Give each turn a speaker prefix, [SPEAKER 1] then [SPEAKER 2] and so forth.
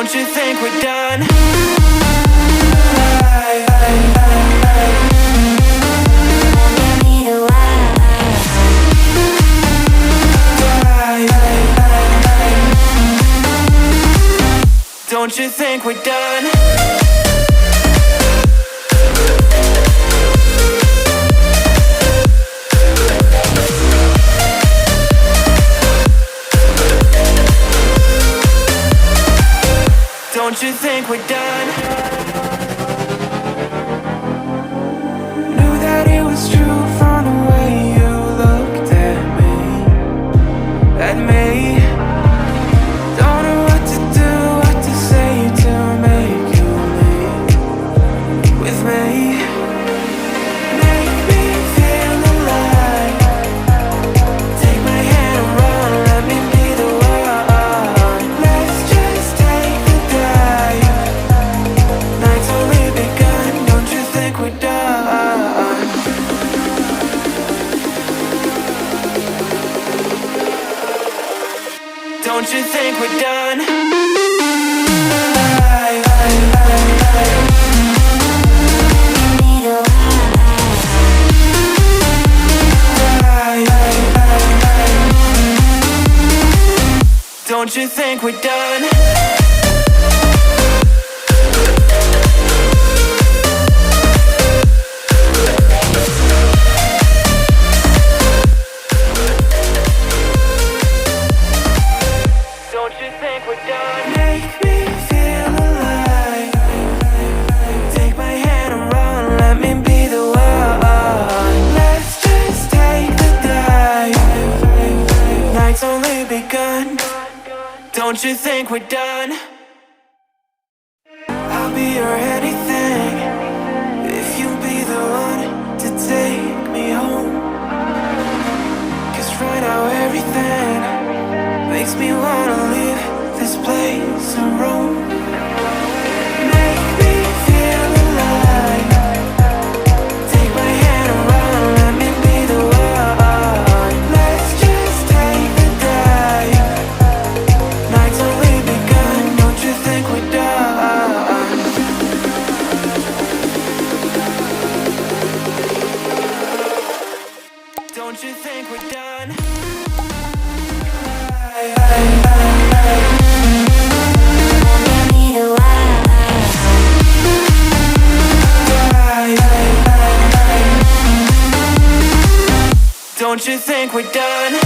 [SPEAKER 1] Don't you think we're done? Don't you think we're done? Don't you think we're done? Knew that it was true from the way you looked at me. At me. Don't know what to do, what to say to make you leave with me. Make me feel alive. Take my hand and run, let me be the one. Let's just take the dive. Night's only begun, don't you think we're done? Don't you think we're done? Don't you think we're done? Don't you think we're done? Make me feel alive. Take my hand and run, let me be the one. Let's just take the dive. Night's only begun. Don't you think we're done? I'll be your anything if you'll be the one to take me home. 'Cause right now everything makes me wanna leave this place and roam. Make me feel alive. Take my hand and run, let me be the one. Let's just take the dive. Night's only begun, don't you think we're done? Don't you think we're done? Don't you think we're done?